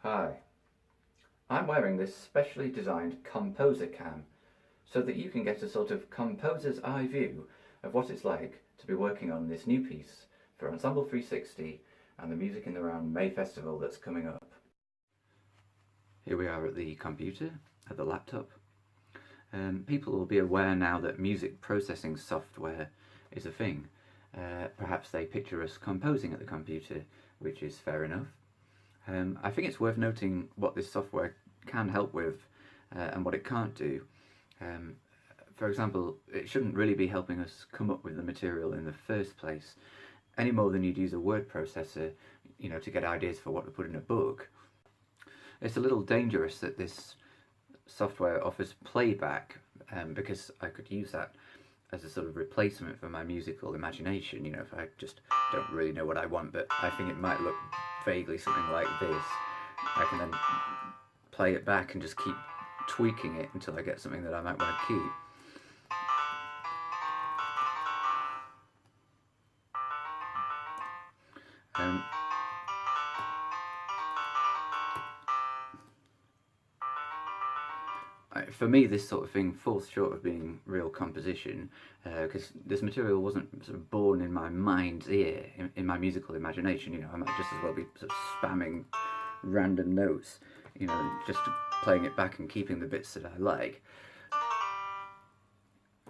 Hi, I'm wearing this specially designed composer cam so that you can get a sort of composer's eye view of what it's like to be working on this new piece for Ensemble 360 and the Music in the Round May Festival that's coming up. Here we are at the computer, at the laptop. People will be aware now that music processing software is a thing. Perhaps they picture us composing at the computer, which is fair enough. I think it's worth noting what this software can help with and what it can't do. For example, it shouldn't really be helping us come up with the material in the first place, any more than you'd use a word processor, to get ideas for what to put in a book. It's a little dangerous that this software offers playback, because I could use that as a sort of replacement for my musical imagination. If I just don't really know what I want, but I think it might look vaguely something like this, I can then play it back and just keep tweaking it until I get something that I might want to keep. For me, this sort of thing falls short of being real composition, because this material wasn't sort of born in my mind's ear, in my musical imagination. I might just as well be sort of spamming random notes, just playing it back and keeping the bits that I like.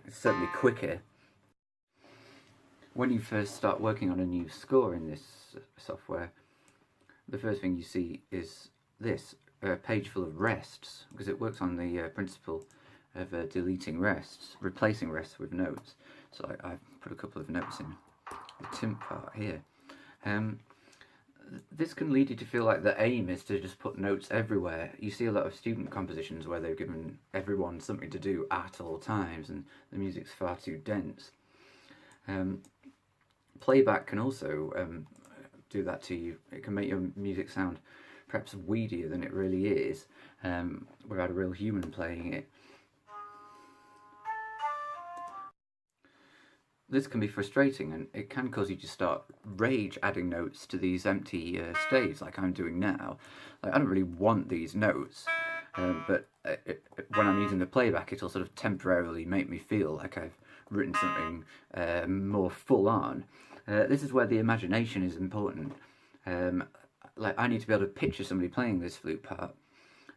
It's certainly quicker. When you first start working on a new score in this software, the first thing you see is this. A page full of rests, because it works on the principle of deleting rests, replacing rests with notes. So I've put a couple of notes in the timp part here. This can lead you to feel like the aim is to just put notes everywhere. You see a lot of student compositions where they've given everyone something to do at all times, and the music's far too dense. Playback can also do that to you. It can make your music sound perhaps weedier than it really is, without a real human playing it. This can be frustrating, and it can cause you to start rage adding notes to these empty staves like I'm doing now. I don't really want these notes, but when I'm using the playback, it'll sort of temporarily make me feel like I've written something more full on. This is where the imagination is important. I need to be able to picture somebody playing this flute part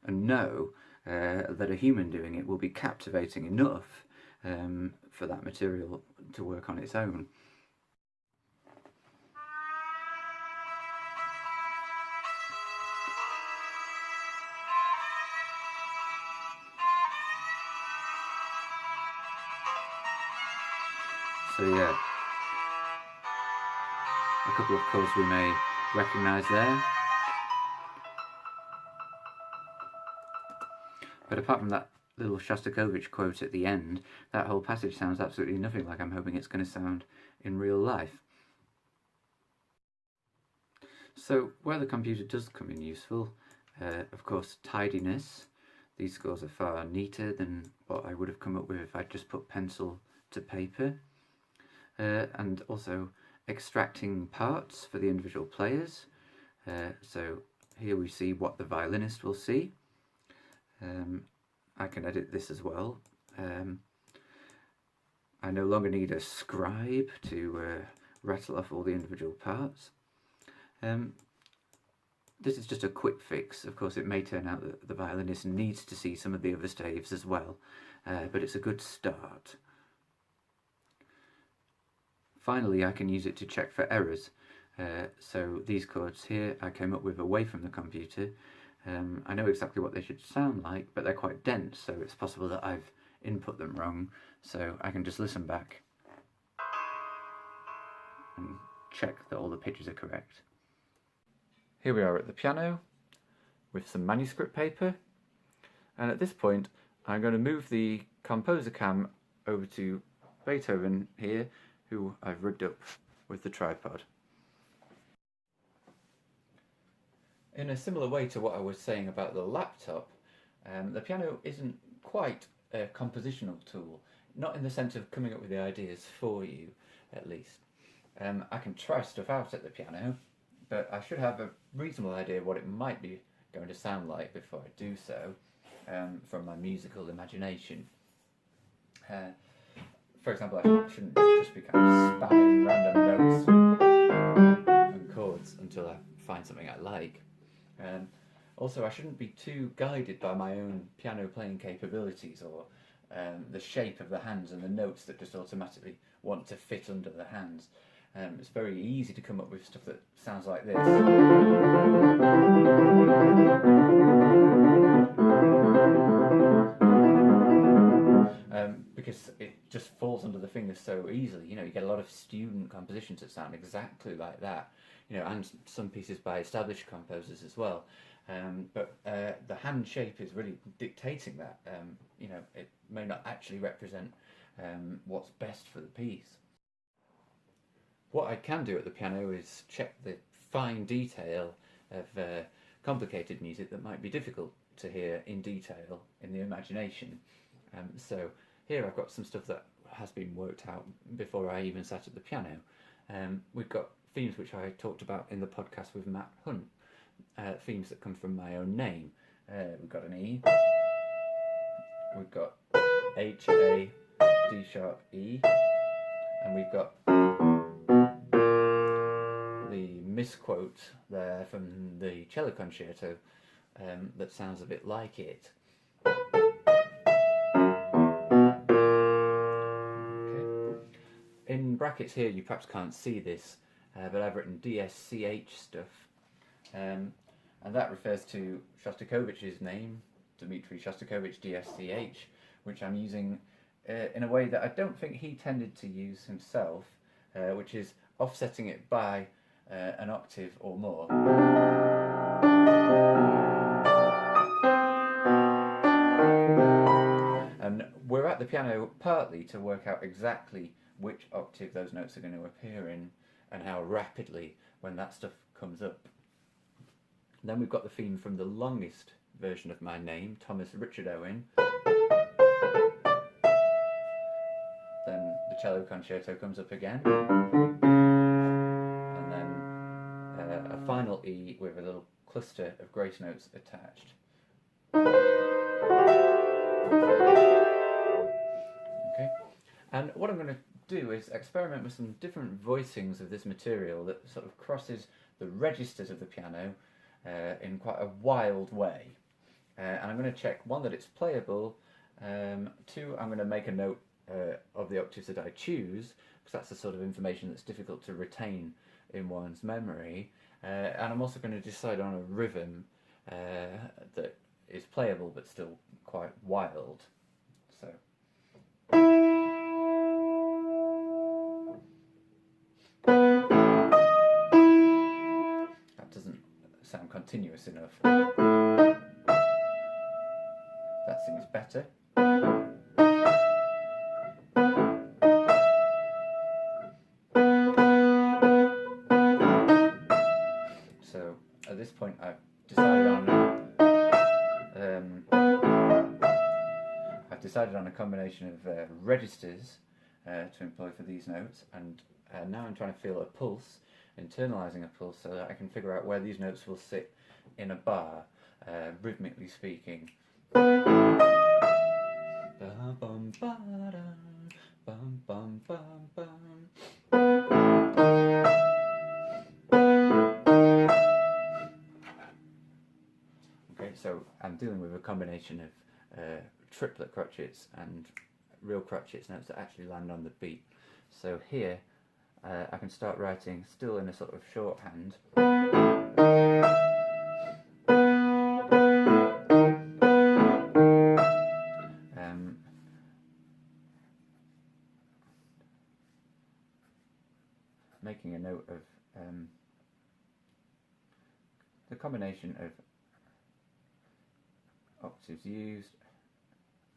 and know that a human doing it will be captivating enough for that material to work on its own. So yeah, a couple of chords we may recognise there. But apart from that little Shostakovich quote at the end, that whole passage sounds absolutely nothing like I'm hoping it's going to sound in real life. So where the computer does come in useful, of course, tidiness. These scores are far neater than what I would have come up with if I'd just put pencil to paper. And also extracting parts for the individual players. So here we see what the violinist will see. I can edit this as well. I no longer need a scribe to rattle off all the individual parts. This is just a quick fix. Of course, it may turn out that the violinist needs to see some of the other staves as well, but it's a good start. Finally, I can use it to check for errors. So these chords here I came up with away from the computer. I know exactly what they should sound like, but they're quite dense, so it's possible that I've input them wrong. So I can just listen back and check that all the pitches are correct. Here we are at the piano with some manuscript paper, and at this point I'm going to move the composer cam over to Beethoven here, who I've rigged up with the tripod. In a similar way to what I was saying about the laptop, the piano isn't quite a compositional tool, not in the sense of coming up with the ideas for you, at least. I can try stuff out at the piano, but I should have a reasonable idea of what it might be going to sound like before I do so, from my musical imagination. For example, I shouldn't just be kind of spamming random notes and chords until I find something I like. Also, I shouldn't be too guided by my own piano playing capabilities or the shape of the hands and the notes that just automatically want to fit under the hands. It's very easy to come up with stuff that sounds like this. Because it just falls under the fingers so easily. You know, you get a lot of student compositions that sound exactly like that. You know, and some pieces by established composers as well. But the hand shape is really dictating that. You know, it may not actually represent what's best for the piece. What I can do at the piano is check the fine detail of complicated music that might be difficult to hear in detail in the imagination. So here I've got some stuff that has been worked out before I even sat at the piano. We've got themes which I talked about in the podcast with Matt Hunt, themes that come from my own name. We've got an E, we've got H, A, D sharp, E, and we've got the misquote there from the cello concerto that sounds a bit like it. In brackets here you perhaps can't see this, but I've written DSCH stuff, and that refers to Shostakovich's name, Dmitri Shostakovich DSCH, which I'm using in a way that I don't think he tended to use himself, which is offsetting it by an octave or more. And we're at the piano partly to work out exactly which octave those notes are going to appear in and how rapidly when that stuff comes up. Then we've got the theme from the longest version of my name, Thomas Richard Owen. Then the cello concerto comes up again. And then a final E with a little cluster of grace notes attached. Okay. And what I'm going to do is experiment with some different voicings of this material that sort of crosses the registers of the piano in quite a wild way. And I'm going to check, one, that it's playable, two, I'm going to make a note of the octaves that I choose, because that's the sort of information that's difficult to retain in one's memory, and I'm also going to decide on a rhythm that is playable but still quite wild. So. That doesn't sound continuous enough. That seems better. So at this point I've decided on a combination of registers to employ for these notes, and now I'm trying to feel a pulse, internalising a pulse, so that I can figure out where these notes will sit in a bar, rhythmically speaking. Okay, so I'm dealing with a combination of triplet crotchets and real crotchets notes that actually land on the beat. So here I can start writing still in a sort of shorthand. Making a note of the combination of octaves used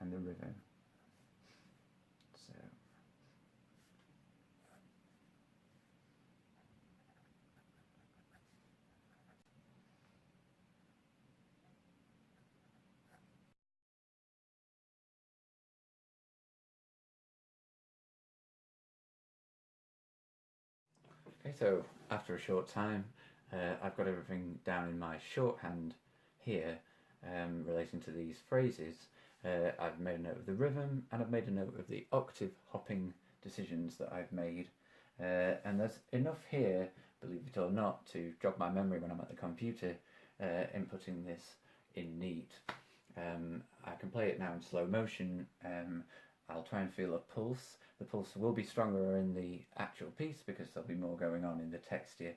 and the rhythm. So okay, so after a short time I've got everything down in my shorthand here relating to these phrases. I've made a note of the rhythm, and I've made a note of the octave hopping decisions that I've made. And there's enough here, believe it or not, to jog my memory when I'm at the computer inputting this in neat. I can play it now in slow motion. I'll try and feel a pulse. The pulse will be stronger in the actual piece because there'll be more going on in the text here.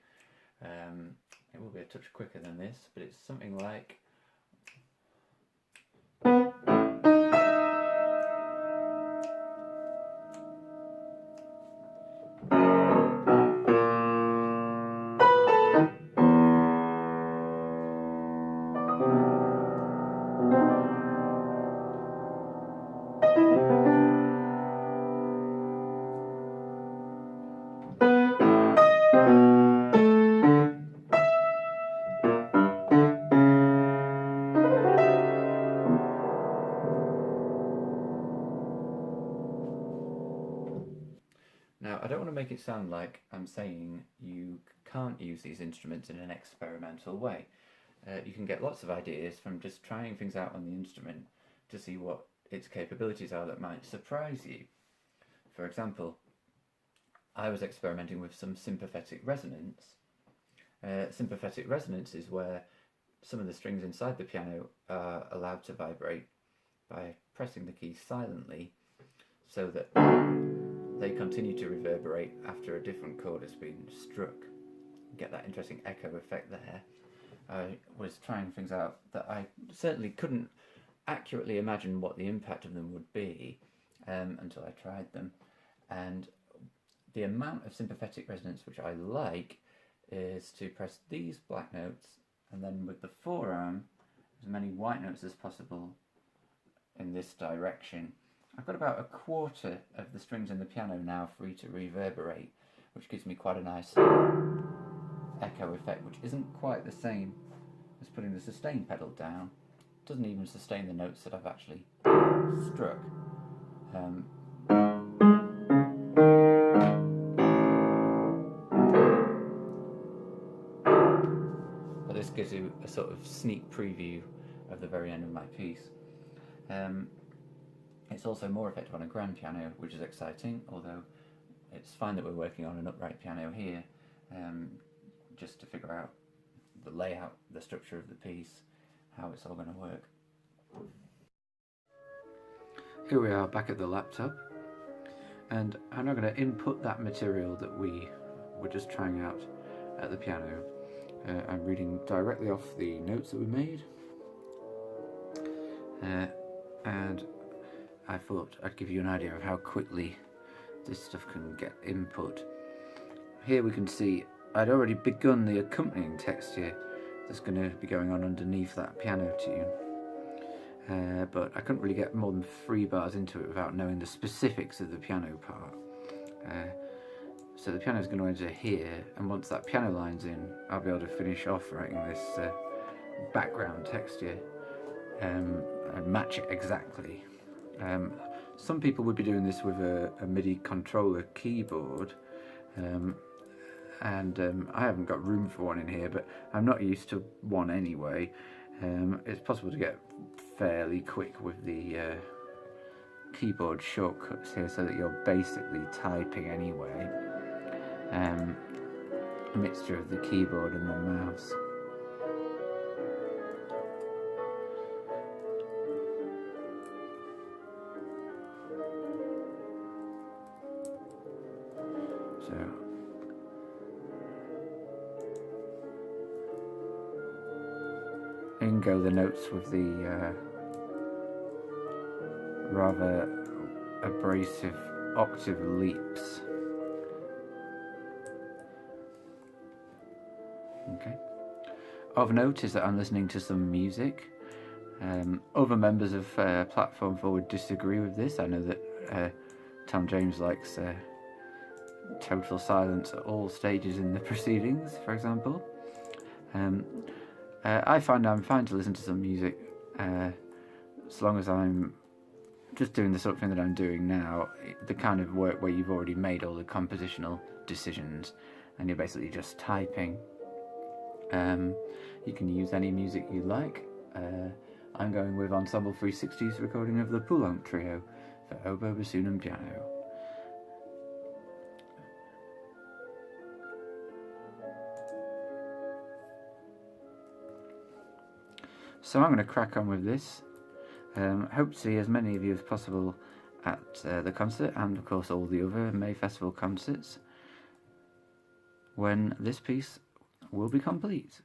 It will be a touch quicker than this, but it's something like... Now, I don't want to make it sound like I'm saying you can't use these instruments in an experimental way. You can get lots of ideas from just trying things out on the instrument to see what its capabilities are that might surprise you. For example, I was experimenting with some sympathetic resonance. Sympathetic resonance is where some of the strings inside the piano are allowed to vibrate by pressing the keys silently so that they continue to reverberate after a different chord has been struck. You get that interesting echo effect there. I was trying things out that I certainly couldn't accurately imagine what the impact of them would be until I tried them. And the amount of sympathetic resonance which I like is to press these black notes and then with the forearm as many white notes as possible in this direction. I've got about a quarter of the strings in the piano now free to reverberate, which gives me quite a nice echo effect, which isn't quite the same as putting the sustain pedal down. It doesn't even sustain the notes that I've actually struck. But this gives you a sort of sneak preview of the very end of my piece. It's also more effective on a grand piano, which is exciting, although it's fine that we're working on an upright piano here, just to figure out the layout, the structure of the piece, how it's all going to work. Here we are back at the laptop, and I'm now going to input that material that we were just trying out at the piano. I'm reading directly off the notes that we made, and I thought I'd give you an idea of how quickly this stuff can get input. Here we can see I'd already begun the accompanying text here that's going to be going on underneath that piano tune. But I couldn't really get more than 3 bars into it without knowing the specifics of the piano part. So the piano's going to enter here, and once that piano line's in, I'll be able to finish off writing this background text here and match it exactly. Some people would be doing this with a MIDI controller keyboard, and I haven't got room for one in here, but I'm not used to one anyway. It's possible to get fairly quick with the keyboard shortcuts here so that you're basically typing anyway. A mixture of the keyboard and the mouse. So in go the notes with the rather abrasive octave leaps. Okay. Of note is that I'm listening to some music. Other members of Platform 4 would disagree with this. I know that Tom James likes total silence at all stages in the proceedings, for example. I find I'm fine to listen to some music as long as I'm just doing the sort of thing that I'm doing now, the kind of work where you've already made all the compositional decisions and you're basically just typing. You can use any music you like. I'm going with Ensemble 360's recording of the Poulenc Trio for oboe, bassoon and piano. So I'm going to crack on with this. Hope to see as many of you as possible at the concert, and of course all the other May Festival concerts, when this piece will be complete.